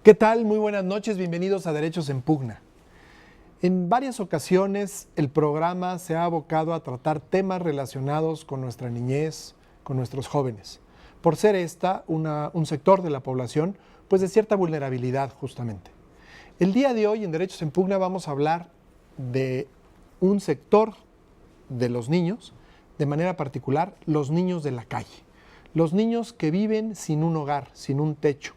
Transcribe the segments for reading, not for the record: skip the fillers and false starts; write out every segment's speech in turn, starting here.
¿Qué tal? Muy buenas noches, bienvenidos a Derechos en Pugna. En varias ocasiones el programa se ha abocado a tratar temas relacionados con nuestra niñez, con nuestros jóvenes, por ser esta un sector de la población pues de cierta vulnerabilidad justamente. El día de hoy en Derechos en Pugna vamos a hablar de un sector de los niños, de manera particular los niños de la calle, los niños que viven sin un hogar, sin un techo.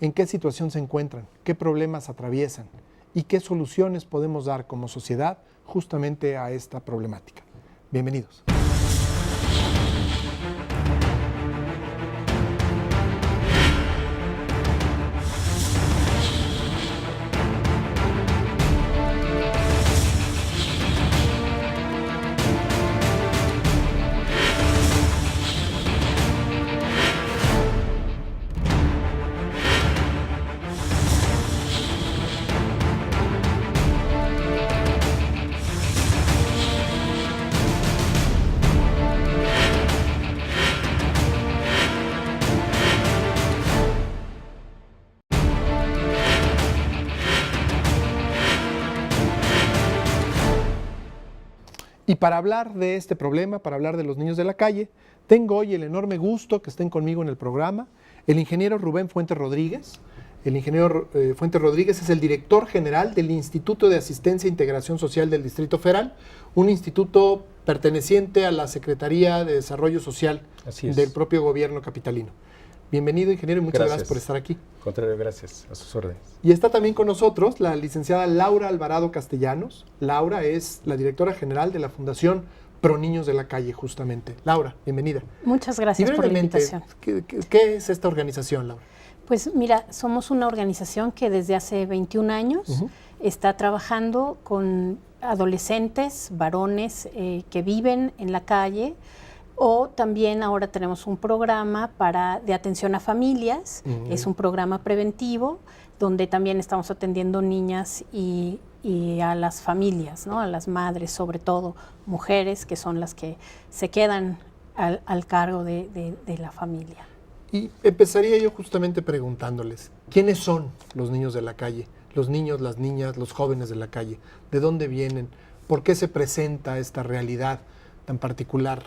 ¿En qué situación se encuentran? ¿Qué problemas atraviesan? ¿Y qué soluciones podemos dar como sociedad justamente a esta problemática? Bienvenidos. Y para hablar de este problema, para hablar de los niños de la calle, tengo hoy el enorme gusto que estén conmigo en el programa el ingeniero Rubén Fuentes Rodríguez. El ingeniero Fuentes Rodríguez es el director general del Instituto de Asistencia e Integración Social del Distrito Federal, un instituto perteneciente a la Secretaría de Desarrollo Social del propio gobierno capitalino. Bienvenido, ingeniero, y muchas gracias por estar aquí. Contrario, gracias, a sus órdenes. Y está también con nosotros la licenciada Laura Alvarado Castellanos. Laura es la directora general de la Fundación Pro Niños de la Calle, justamente. Laura, bienvenida. Muchas gracias por la invitación. ¿Qué es esta organización, Laura? Pues mira, somos una organización que desde hace 21 años está trabajando con adolescentes, varones que viven en la calle, o también ahora tenemos un programa de atención a familias, es un programa preventivo, donde también estamos atendiendo niñas y a las familias, ¿no? A las madres, sobre todo mujeres, que son las que se quedan al cargo de la familia. Y empezaría yo justamente preguntándoles, ¿quiénes son los niños de la calle? Los niños, las niñas, los jóvenes de la calle. ¿De dónde vienen? ¿Por qué se presenta esta realidad tan particular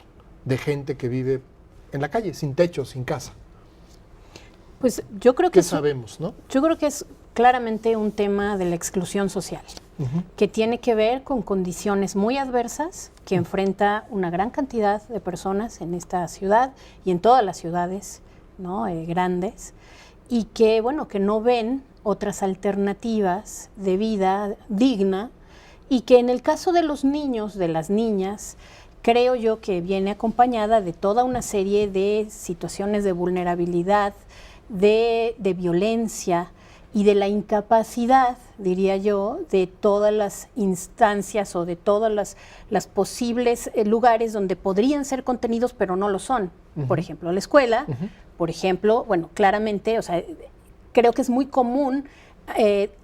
de gente que vive en la calle, sin techo, sin casa? Pues yo creo que sabemos, ¿no? Yo creo que es claramente un tema de la exclusión social, que tiene que ver con condiciones muy adversas que enfrenta una gran cantidad de personas en esta ciudad y en todas las ciudades, ¿no? Grandes, y que, bueno, que no ven otras alternativas de vida digna, y que en el caso de los niños, de las niñas, creo yo que viene acompañada de toda una serie de situaciones de vulnerabilidad, de violencia y de la incapacidad, diría yo, de todas las instancias o de todas las posibles lugares donde podrían ser contenidos, pero no lo son. Por ejemplo, la escuela, por ejemplo, bueno, claramente, o sea, creo que es muy común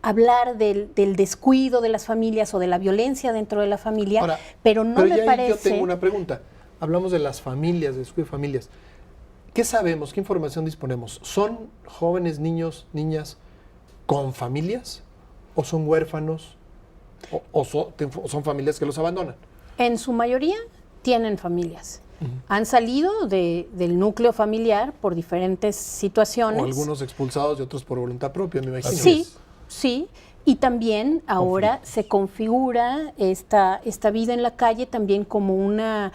hablar del descuido de las familias o de la violencia dentro de la familia. Ahora, pero no me parece... Yo tengo una pregunta. Hablamos de las familias, de descuido de familias. ¿Qué sabemos? ¿Qué información disponemos? ¿Son jóvenes, niños, niñas con familias? ¿O son huérfanos? ¿O son familias que los abandonan? En su mayoría tienen familias. Han salido del núcleo familiar por diferentes situaciones. O algunos expulsados y otros por voluntad propia, me imagino. Sí, sí. Y también ahora se configura esta vida en la calle también como una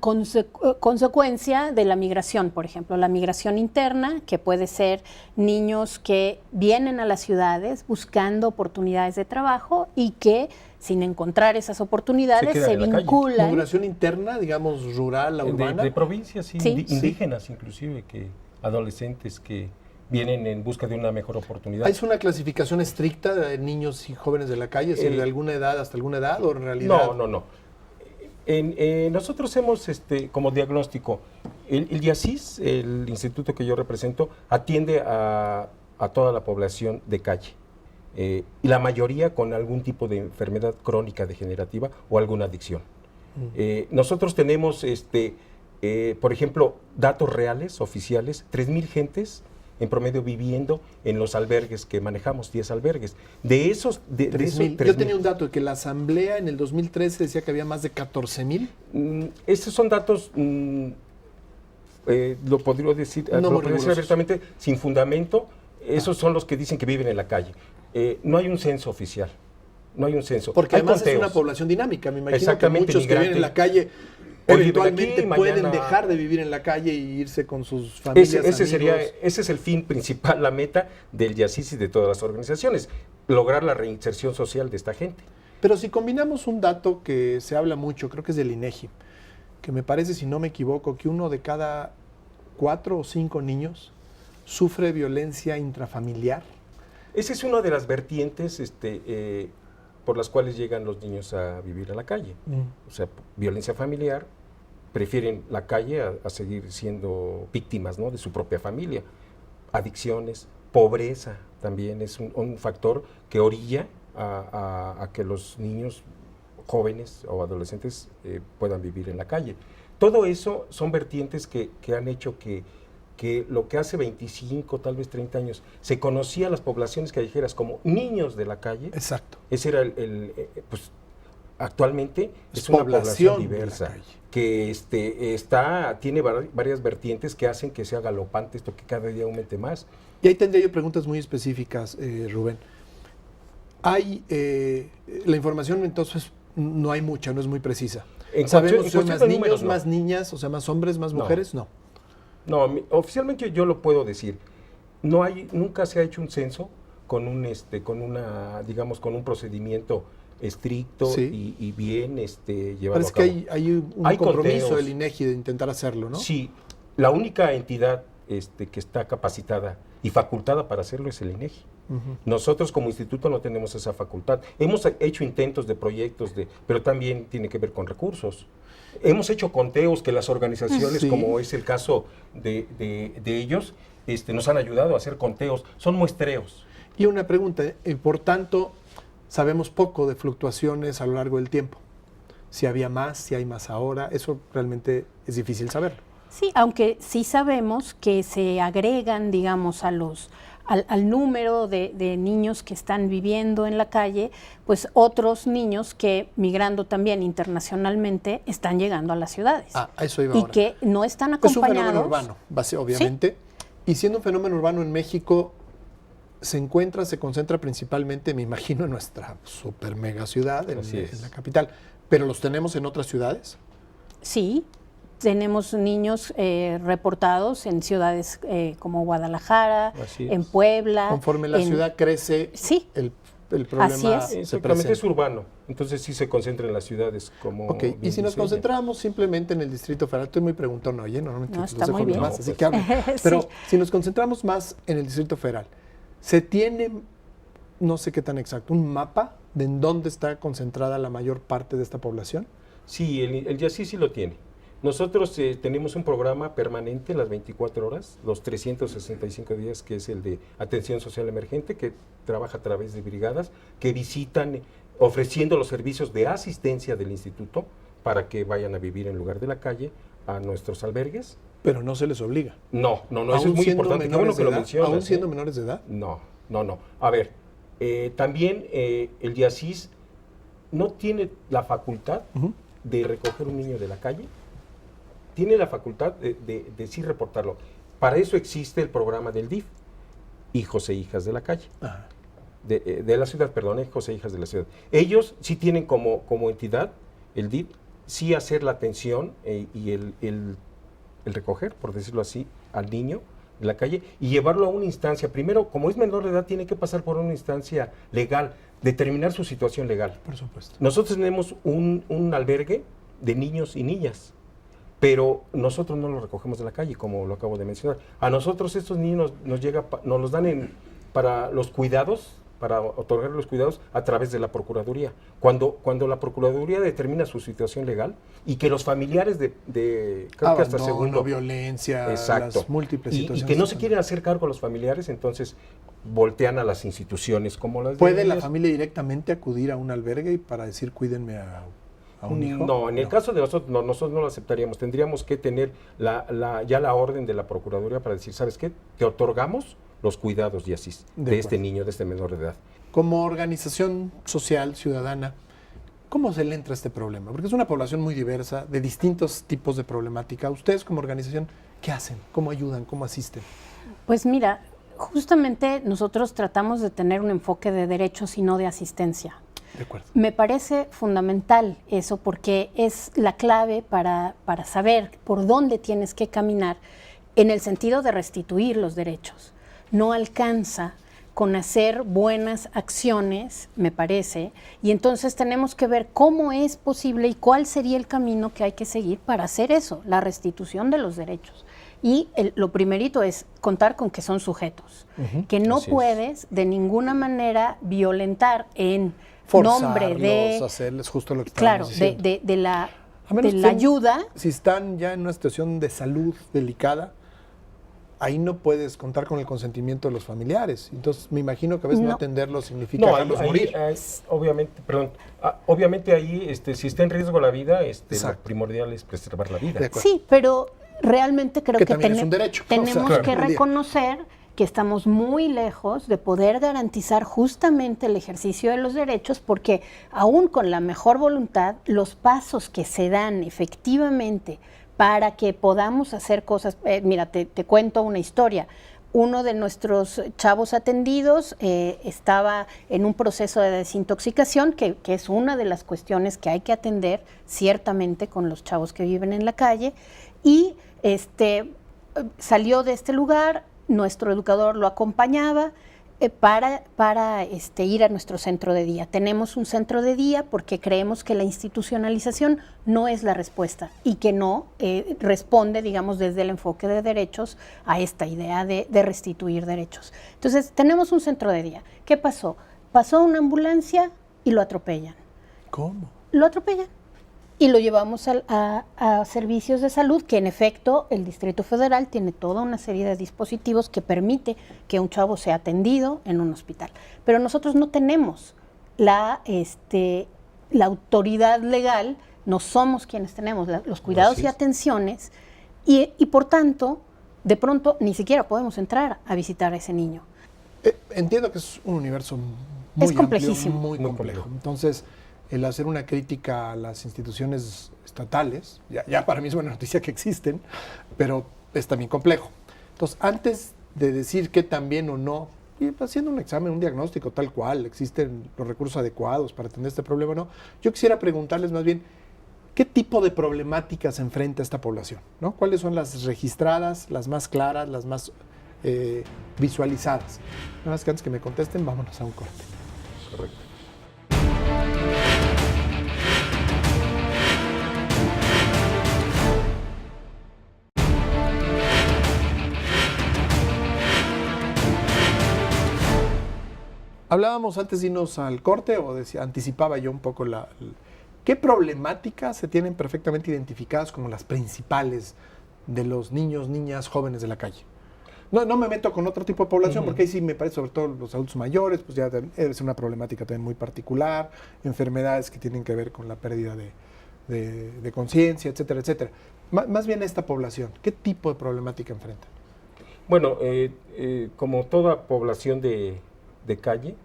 consecuencia de la migración, por ejemplo, la migración interna, que puede ser niños que vienen a las ciudades buscando oportunidades de trabajo y que sin encontrar esas oportunidades se vinculan. ¿Migración interna, digamos, rural, urbana? De provincias, indígenas inclusive, que adolescentes que vienen en busca de una mejor oportunidad. ¿Es una clasificación estricta de niños y jóvenes de la calle, es decir, de alguna edad hasta alguna edad, o en realidad? No. Nosotros hemos, como diagnóstico, el IASIS, el instituto que yo represento, atiende a toda la población de calle. Y la mayoría con algún tipo de enfermedad crónica degenerativa o alguna adicción. Nosotros tenemos, por ejemplo, datos reales, oficiales, 3,000 gentes en promedio viviendo en los albergues que manejamos, 10 albergues. De esos, de 3,000. esos, Yo tenía un dato de que la asamblea en el 2013 decía que había más de 14,000. Estos son datos, lo podría decir, No lo muy podría decir rigurosos. abiertamente, sin fundamento. Esos son los que dicen que viven en la calle. No hay un censo oficial. No hay un censo. Porque Hay además es conteos. una población dinámica. Me imagino que Exactamente, muchos que viven en la calle Hoy viven eventualmente aquí, pueden mañana- dejar de vivir en la calle y irse con sus familias, Ese es el fin principal, la meta del YACIS y de todas las organizaciones, lograr la reinserción social de esta gente. Pero si combinamos un dato que se habla mucho, creo que es del INEGI, que me parece, si no me equivoco, que 1 de cada 4 o 5 niños sufre violencia intrafamiliar. Esa es una de las vertientes por las cuales llegan los niños a vivir a la calle. O sea, violencia familiar, prefieren la calle a seguir siendo víctimas, ¿no?, de su propia familia. Adicciones, pobreza también es un factor que orilla a que los niños jóvenes o adolescentes puedan vivir en la calle. Todo eso son vertientes que han hecho que lo que hace 25, tal vez 30 años, se conocía a las poblaciones callejeras como niños de la calle. Exacto. Ese era pues actualmente Es es una población población de la diversa calle. que tiene varias vertientes que hacen que sea galopante esto, que cada día aumente más. Y ahí tendría yo preguntas muy específicas, Rubén. Hay, la información entonces no hay mucha, no es muy precisa. ¿Sabemos si son más de niños, números, no. más niñas, o sea, más hombres, más No. mujeres? No. No, oficialmente yo lo puedo decir. Nunca se ha hecho un censo con un procedimiento estricto Sí. y bien llevado Parece a cabo. que hay un Hay compromiso conteos. del INEGI de intentar hacerlo, ¿no? Sí, la única entidad que está capacitada y facultada para hacerlo es el INEGI. Ujú. Nosotros como instituto no tenemos esa facultad. Hemos hecho intentos de proyectos, pero también tiene que ver con recursos. Hemos hecho conteos que las organizaciones, Sí. como es el caso de ellos, nos han ayudado a hacer conteos. Son muestreos. Y una pregunta, por tanto, sabemos poco de fluctuaciones a lo largo del tiempo. Si había más, si hay más ahora, eso realmente es difícil saberlo. Sí, aunque sí sabemos que se agregan, digamos, al número de niños que están viviendo en la calle, pues otros niños que, migrando también internacionalmente, están llegando a las ciudades. A eso iba Y ahora. que no están Es un acompañados. fenómeno urbano, obviamente. Y siendo un fenómeno urbano en México, se concentra principalmente, me imagino, en nuestra super mega ciudad, Así es. en la capital. ¿Pero los tenemos en otras ciudades? Sí, tenemos niños reportados en ciudades como Guadalajara, Así en es. Puebla. Conforme la ciudad crece, Sí. el problema Así es. se Exactamente, es presenta. urbano. Entonces sí se concentra en las ciudades como Ok, y bien si nos dice ella. concentramos simplemente en el Distrito Federal, estoy muy preguntón, oye, normalmente No, los está dejo muy bien. más, No, así pues. que hablen. Sí. Pero si nos concentramos más en el Distrito Federal, ¿se tiene, no sé qué tan exacto, un mapa de en dónde está concentrada la mayor parte de esta población? Sí, el YACIS sí lo tiene. Nosotros tenemos un programa permanente las 24 horas, los 365 días, que es el de atención social emergente, que trabaja a través de brigadas, que visitan ofreciendo los servicios de asistencia del instituto para que vayan a vivir en lugar de la calle a nuestros albergues. Pero no se les obliga. No, eso Aún es muy siendo importante. Qué bueno menores que de lo edad, mencionas. aún ¿eh? siendo menores de edad. No. A ver, también el YACIS no tiene la facultad Ujú. de recoger un niño de la calle. Tiene la facultad de sí reportarlo. Para eso existe el programa del DIF, Hijos e Hijas de la Calle. Ajá. De la ciudad, perdón, Hijos e Hijas de la Ciudad. Ellos sí tienen como entidad, el DIF, sí hacer la atención y el recoger, por decirlo así, al niño de la calle y llevarlo a una instancia. Primero, como es menor de edad, tiene que pasar por una instancia legal, determinar su situación legal. Por supuesto. Nosotros tenemos un albergue de niños y niñas, pero nosotros no los recogemos de la calle, como lo acabo de mencionar. A nosotros estos niños nos los dan para los cuidados, para otorgar los cuidados a través de la Procuraduría. Cuando la Procuraduría determina su situación legal y que los familiares creo que hasta segundo... violencia, Exacto. las múltiples Y situaciones. que no se quieren hacer cargo los familiares, entonces voltean a las instituciones como las de ¿Puede la ellas. familia directamente acudir a un albergue y para decir cuídenme a a un hijo? No, en el caso de nosotros no lo aceptaríamos. Tendríamos que tener ya la orden de la Procuraduría para decir, ¿sabes qué? Te otorgamos los cuidados de Asís, de este niño, de este menor de edad. Como organización social, ciudadana, ¿cómo se le entra a este problema? Porque es una población muy diversa, de distintos tipos de problemática. Ustedes como organización, ¿qué hacen? ¿Cómo ayudan? ¿Cómo asisten? Pues mira, justamente nosotros tratamos de tener un enfoque de derechos y no de asistencia. De acuerdo. Me parece fundamental eso porque es la clave para saber por dónde tienes que caminar en el sentido de restituir los derechos. No alcanza con hacer buenas acciones, me parece, y entonces tenemos que ver cómo es posible y cuál sería el camino que hay que seguir para hacer eso, la restitución de los derechos. Y lo primerito es contar con que son sujetos, que no puedes de ninguna manera violentar en nombre de... hacerles justo lo que claro, estábamos diciendo. de la que ayuda. Si están ya en una situación de salud delicada, ahí no puedes contar con el consentimiento de los familiares. Entonces, me imagino que a veces no atenderlos significa dejarlos morir. Obviamente ahí, si está en riesgo la vida, lo primordial es preservar la vida. Sí, pero realmente creo que también es un derecho. tenemos que reconocer que estamos muy lejos de poder garantizar justamente el ejercicio de los derechos, porque aún con la mejor voluntad, los pasos que se dan efectivamente para que podamos hacer cosas. Mira, te cuento una historia. Uno de nuestros chavos atendidos estaba en un proceso de desintoxicación, que es una de las cuestiones que hay que atender ciertamente con los chavos que viven en la calle, y salió de este lugar, nuestro educador lo acompañaba para ir a nuestro centro de día. Tenemos un centro de día porque creemos que la institucionalización no es la respuesta y que no responde, digamos, desde el enfoque de derechos a esta idea de restituir derechos. Entonces, tenemos un centro de día. ¿Qué pasó? Pasó una ambulancia y lo atropellan. ¿Cómo? Lo atropellan. Y lo llevamos a servicios de salud, que en efecto el Distrito Federal tiene toda una serie de dispositivos que permite que un chavo sea atendido en un hospital. Pero nosotros no tenemos la autoridad legal, no somos quienes tenemos los cuidados y atenciones, y por tanto, de pronto, ni siquiera podemos entrar a visitar a ese niño. Entiendo que es un universo muy complejísimo. Amplio, muy complejo. Entonces, el hacer una crítica a las instituciones estatales, ya para mí es buena noticia que existen, pero es también complejo. Entonces, antes de decir que también o no, y haciendo un examen, un diagnóstico tal cual, existen los recursos adecuados para atender este problema o no, yo quisiera preguntarles más bien, ¿qué tipo de problemáticas enfrenta esta población? ¿No? ¿Cuáles son las registradas, las más claras, las más visualizadas? Nada más que antes que me contesten, vámonos a un corte. Correcto. Hablábamos antes de irnos al corte, o anticipaba yo un poco ¿qué problemáticas se tienen perfectamente identificadas como las principales de los niños, niñas, jóvenes de la calle? No me meto con otro tipo de población, porque ahí sí me parece, sobre todo los adultos mayores, pues ya es una problemática también muy particular, enfermedades que tienen que ver con la pérdida de conciencia, etcétera, etcétera. Más bien esta población, ¿qué tipo de problemática enfrenta? Bueno, como toda población de calle,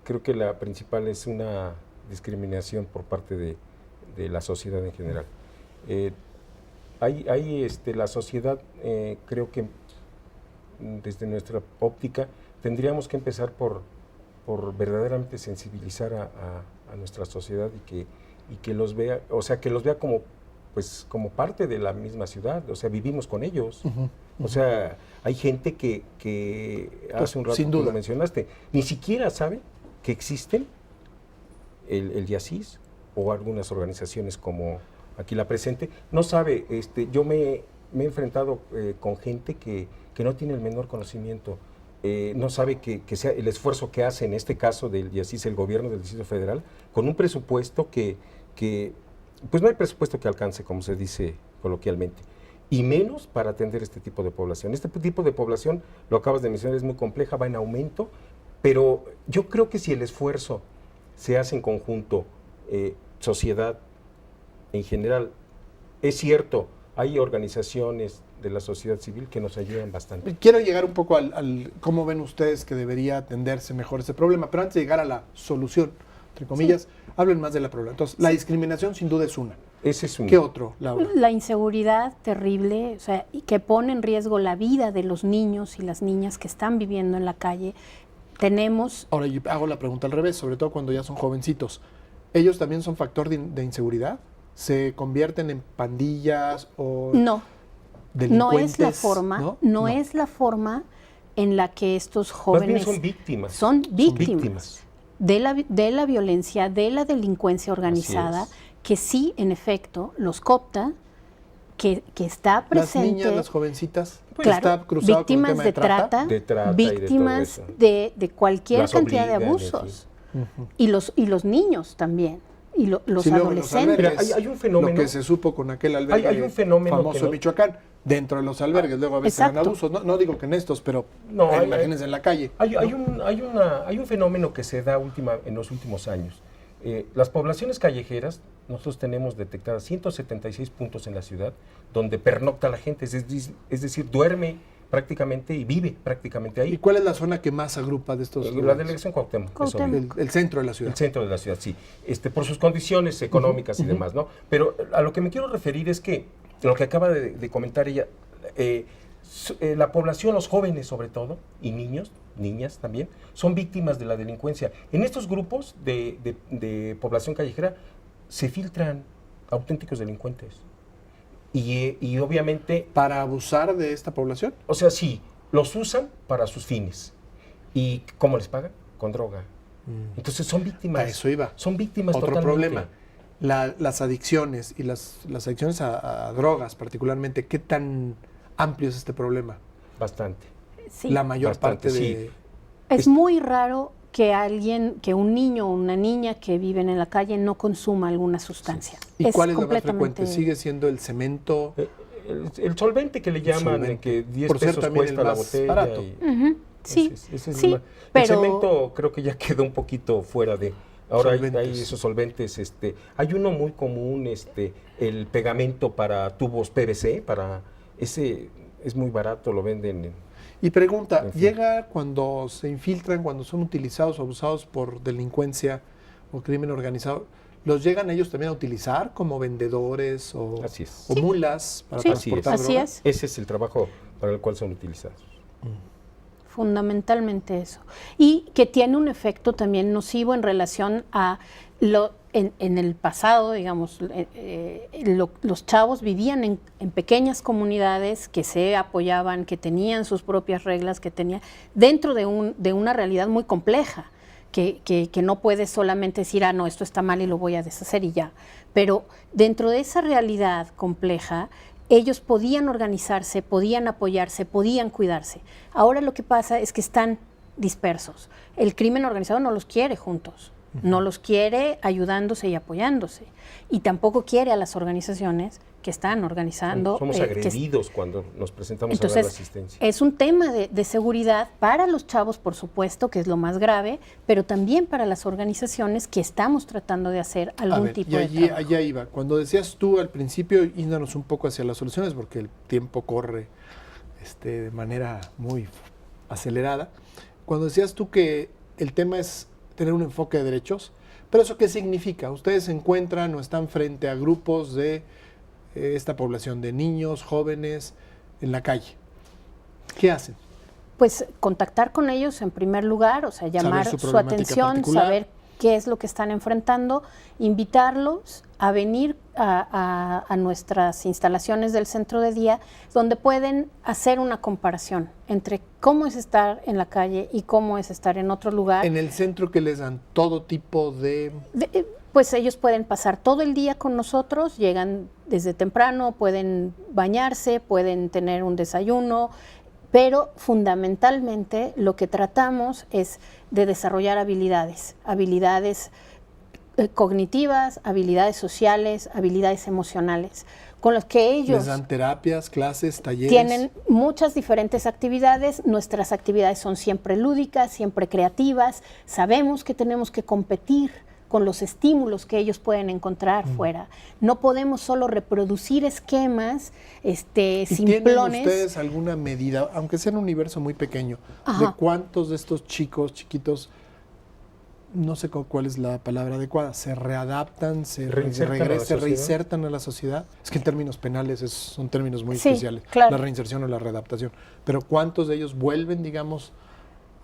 creo que la principal es una discriminación por parte de la sociedad en general. La sociedad, creo que desde nuestra óptica, tendríamos que empezar por verdaderamente sensibilizar a nuestra sociedad y que los vea, o sea, que los vea como parte de la misma ciudad, o sea, vivimos con ellos. O sea, hay gente que hace un rato tú lo mencionaste, ni siquiera sabe que existen el YASIS o algunas organizaciones como aquí la presente, no sabe. Yo me he enfrentado con gente que no tiene el menor conocimiento, no sabe que sea el esfuerzo que hace en este caso del YASIS, el gobierno del Distrito Federal, con un presupuesto que pues no hay presupuesto que alcance, como se dice coloquialmente, y menos para atender este tipo de población. Este tipo de población, lo acabas de mencionar, es muy compleja, va en aumento, pero yo creo que si el esfuerzo se hace en conjunto, sociedad, en general. Es cierto, hay organizaciones de la sociedad civil que nos ayudan bastante. Quiero llegar un poco al cómo ven ustedes que debería atenderse mejor ese problema, pero antes de llegar a la solución, entre comillas, hablen más de la problema. Entonces, la discriminación sin duda es una. Ese es un... ¿Qué otro, Laura? La inseguridad terrible, o sea, y que pone en riesgo la vida de los niños y las niñas que están viviendo en la calle. Tenemos... Ahora, yo hago la pregunta al revés, sobre todo cuando ya son jovencitos. ¿Ellos también son factor de inseguridad? ¿Se convierten en pandillas o No, delincuentes? no es la forma, no es la forma en la que estos jóvenes... Más bien son víctimas. Son víctimas. víctimas. De la violencia, de la delincuencia organizada, Así es. que sí, en efecto, los coopta, que está presente. Las niñas, las jovencitas, Claro, está cruzado víctimas con el tema de trata. De trata y de víctimas todo eso. de cualquier Las cantidad de obligan, abusos. Ujú. Y los niños también, y los Sí, luego en los adolescentes. albergues, Mira, hay un fenómeno- lo que se supo con aquel albergue Hay un fenómeno famoso que en no- Michoacán, dentro de los albergues, luego a veces eran Exacto. abusos, no digo que en estos, pero No, imagínense en la calle. Hay un fenómeno que se da en los últimos años. Las poblaciones callejeras, nosotros tenemos detectadas 176 puntos en la ciudad donde pernocta la gente, es decir, duerme prácticamente y vive prácticamente ¿Y ahí. cuál es la zona que más agrupa de estos La lugares? delegación Cuauhtémoc. es Cuauhtémoc. obvio. El centro de la ciudad. El centro de la ciudad, sí. Por sus condiciones económicas y demás, ¿no? Pero a lo que me quiero referir es que, lo que acaba de comentar ella, la población, los jóvenes sobre todo, y niños, niñas también, son víctimas de la delincuencia. En estos grupos de población callejera se filtran auténticos delincuentes. Y obviamente, ¿Para abusar de esta población? o sea, sí, los usan para sus fines. ¿Y cómo les pagan? Con droga. Entonces son víctimas. A eso iba. Son víctimas Otro totalmente. problema, las adicciones y las adicciones a drogas particularmente, ¿qué tan amplio es este problema? Bastante. Sí. La mayor bastante, parte de... sí. Es muy raro que un niño o una niña que viven en la calle no consuma alguna sustancia. ¿Y cuál es la más completamente- frecuente? ¿Sigue siendo el cemento? El solvente que le llaman, solvente. que 10 Por ser pesos también cuesta el la más botella. barato. Ujú, sí, ese es sí, el pero... cemento creo que ya quedó un poquito fuera de... Ahora hay Solventes. esos solventes. Hay uno muy común, el pegamento para tubos PVC, ese es muy barato, lo venden. Y pregunta, En fin. ¿llega cuando se infiltran, cuando son utilizados o abusados por delincuencia o crimen organizado, los llegan ellos también a utilizar como vendedores o, Así es. o mulas para Sí, transportar así droga? es. Ese es el trabajo para el cual son utilizados. Fundamentalmente eso. Y que tiene un efecto también nocivo en relación a en el pasado, digamos, los chavos vivían en pequeñas comunidades que se apoyaban, que tenían sus propias reglas, que tenían dentro de una realidad muy compleja, que no puedes solamente decir, no, esto está mal y lo voy a deshacer y ya. Pero dentro de esa realidad compleja, ellos podían organizarse, podían apoyarse, podían cuidarse. Ahora lo que pasa es que están dispersos. El crimen organizado no los quiere juntos, no los quiere ayudándose y apoyándose. Y tampoco quiere a las organizaciones que están organizando. Somos que agredidos cuando nos presentamos a dar entonces, asistencia. es un tema de seguridad para los chavos, por supuesto, que es lo más grave, pero también para las organizaciones que estamos tratando de hacer algún tipo de trabajo. Allá iba. Cuando decías tú al principio, yéndonos un poco hacia las soluciones, porque el tiempo corre de manera muy acelerada, cuando decías tú que el tema es tener un enfoque de derechos, ¿pero eso qué significa? Ustedes se encuentran o están frente a grupos de esta población de niños, jóvenes, en la calle. ¿Qué hacen? Pues contactar con ellos en primer lugar, o sea, llamar su su problemática atención, particular. saber qué es lo que están enfrentando, invitarlos a venir a nuestras instalaciones del centro de día, donde pueden hacer una comparación entre cómo es estar en la calle y cómo es estar en otro lugar. En el centro que les dan todo tipo de... Pues ellos pueden pasar todo el día con nosotros, llegan desde temprano, pueden bañarse, pueden tener un desayuno, pero fundamentalmente lo que tratamos es de desarrollar habilidades cognitivas, habilidades sociales, habilidades emocionales, con las que ellos Les dan terapias, clases, talleres. tienen muchas diferentes actividades. Nuestras actividades son siempre lúdicas, siempre creativas. Sabemos que tenemos que competir con los estímulos que ellos pueden encontrar fuera. No podemos solo reproducir esquemas ¿Y simplones. tienen ustedes alguna medida, aunque sea en un universo muy pequeño, Ajá. de cuántos de estos chicos chiquitos, no sé cuál es la palabra adecuada, se readaptan, se reinsertan a la sociedad? Es que en términos penales son términos muy Sí, especiales, claro. la reinserción o la readaptación. Pero ¿cuántos de ellos vuelven, digamos,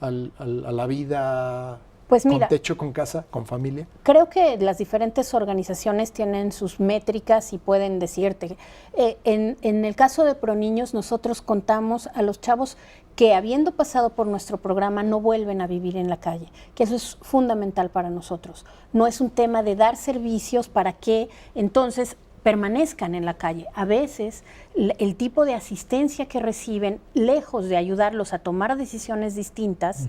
a la vida Pues mira, con techo, con casa, con familia? creo que las diferentes organizaciones tienen sus métricas y pueden decirte. En el caso de ProNiños, nosotros contamos a los chavos que, habiendo pasado por nuestro programa, no vuelven a vivir en la calle, que eso es fundamental para nosotros. No es un tema de dar servicios para que entonces permanezcan en la calle. A veces el tipo de asistencia que reciben, lejos de ayudarlos a tomar decisiones distintas,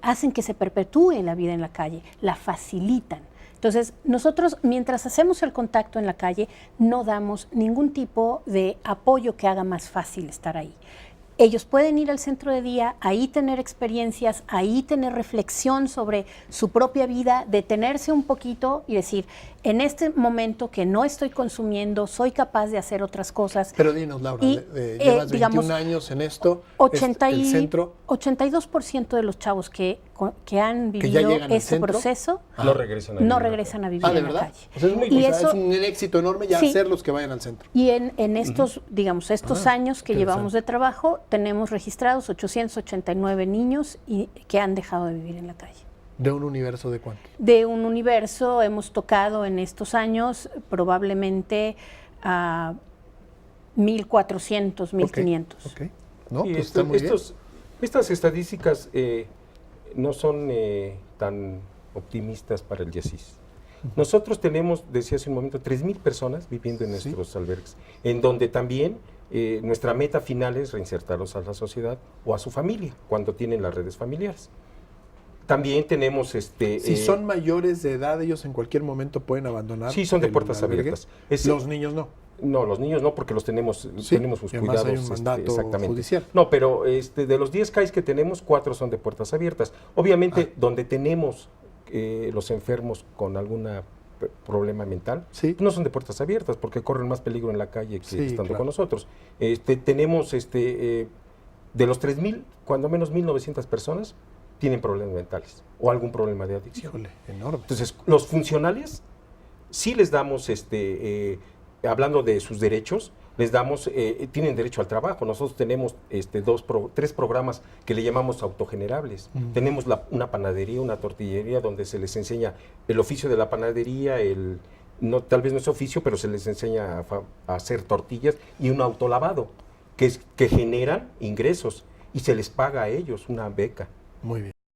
hacen que se perpetúe la vida en la calle, la facilitan. Entonces, nosotros, mientras hacemos el contacto en la calle, no damos ningún tipo de apoyo que haga más fácil estar ahí. Ellos pueden ir al centro de día, ahí tener experiencias, ahí tener reflexión sobre su propia vida, detenerse un poquito y decir, en este momento que no estoy consumiendo, soy capaz de hacer otras cosas. Pero dinos, Laura, Y, llevas 21 digamos, años en esto, 82% de los chavos que han ya vivido llegan al este centro, proceso No regresan a no vivir. regresan a vivir ¿de en la verdad? calle. O sea, Y es eso- un éxito enorme ya Sí. hacerlos que vayan al centro. Y en estos, digamos, estos años que llevamos de trabajo, tenemos registrados 889 niños que han dejado de vivir en la calle. ¿De un universo de cuánto? De un universo hemos tocado en estos años probablemente a 1.400, 1.500. Ok. No, Y pues está muy bien. estas estadísticas no son tan optimistas para el YESIS. Nosotros tenemos, decía hace un momento, 3,000 personas viviendo en nuestros albergues, en donde también nuestra meta final es reinsertarlos a la sociedad o a su familia, cuando tienen las redes familiares. También tenemos Si son mayores de edad, ellos en cualquier momento pueden abandonar. Sí, son de el puertas albergue. abiertas. Los niños no. No, los niños no, porque los tenemos sus y además cuidados. hay un mandato judicial. No, pero de los 10 CAIs que tenemos, 4 son de puertas abiertas. Obviamente, donde tenemos los enfermos con algún problema mental, Sí. no son de puertas abiertas, porque corren más peligro en la calle que Sí, estando claro. con nosotros. Tenemos, de los 3,000, cuando menos 1,900 personas tienen problemas mentales o algún problema de adicción. Híjole, enorme. Entonces, los funcionales sí les damos, hablando de sus derechos, les damos, tienen derecho al trabajo. Nosotros tenemos 3 programas que le llamamos autogenerables. Tenemos una panadería, una tortillería, donde se les enseña el oficio de la panadería, tal vez no es oficio, pero se les enseña a hacer tortillas, y un autolavado, que generan ingresos y se les paga a ellos una beca. Muy bien.